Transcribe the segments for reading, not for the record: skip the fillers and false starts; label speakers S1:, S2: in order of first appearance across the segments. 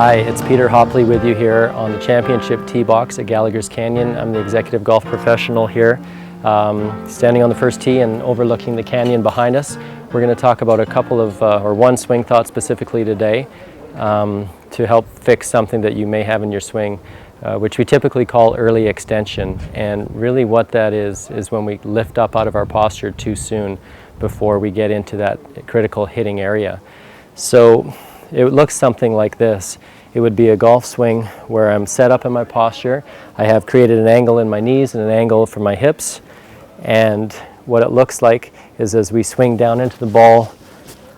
S1: Hi, it's Peter Hopley with you here on the Championship Tee Box at Gallagher's Canyon. I'm the executive golf professional here, standing on the first tee and overlooking the canyon behind us. We're going to talk about a couple of, or one swing thought specifically today to help fix something that you may have in your swing, which we typically call early extension. And really what that is when we lift up out of our posture too soon before we get into that critical hitting area. So it looks something like this. It would be a golf swing where I'm set up in my posture. I have created an angle in my knees and an angle for my hips. And what it looks like is as we swing down into the ball,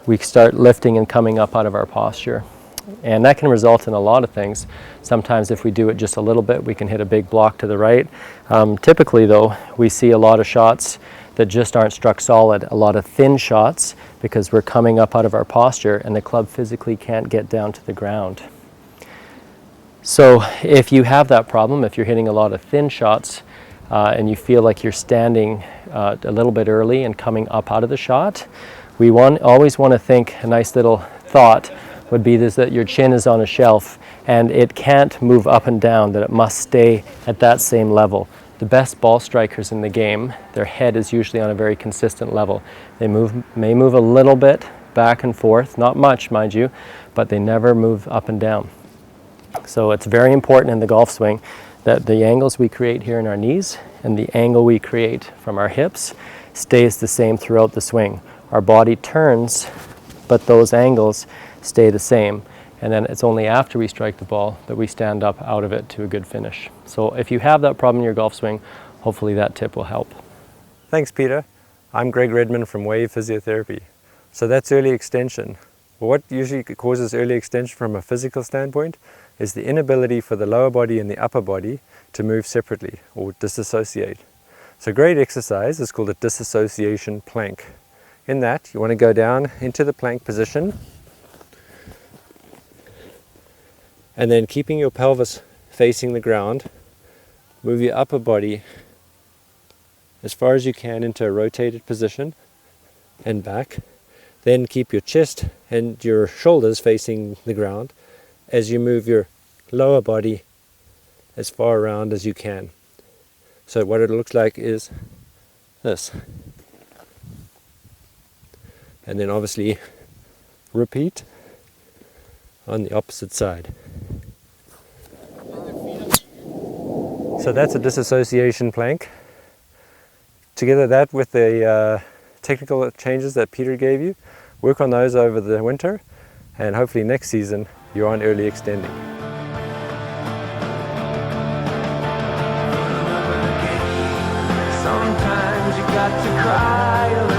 S1: we start lifting and coming up out of our posture. And that can result in a lot of things. Sometimes if we do it just a little bit, we can hit a big block to the right. Typically though, we see a lot of shots that just aren't struck solid, a lot of thin shots because we're coming up out of our posture and the club physically can't get down to the ground. So if you have that problem, if you're hitting a lot of thin shots and you feel like you're standing a little bit early and coming up out of the shot, we always want to think a nice little thought would be this, that your chin is on a shelf and it can't move up and down, that it must stay at that same level. The best ball strikers in the game, their head is usually on a very consistent level. They may move a little bit back and forth, not much mind you, but they never move up and down. So it's very important in the golf swing that the angles we create here in our knees and the angle we create from our hips stays the same throughout the swing. Our body turns, but those angles stay the same. And then it's only after we strike the ball that we stand up out of it to a good finish. So if you have that problem in your golf swing, hopefully that tip will help.
S2: Thanks, Peter. I'm Greg Redmond from Wave Physiotherapy. So that's early extension. Well, what usually causes early extension from a physical standpoint is the inability for the lower body and the upper body to move separately or disassociate. So a great exercise is called a disassociation plank. In that, you want to go down into the plank position, and then keeping your pelvis facing the ground, move your upper body as far as you can into a rotated position and back. Then keep your chest and your shoulders facing the ground as you move your lower body as far around as you can. So what it looks like is this. And then obviously repeat on the opposite side. So that's a disassociation plank. Together that with the technical changes that Peter gave you, work on those over the winter, and hopefully next season you're on early extending.
S3: Sometimes you got to cry.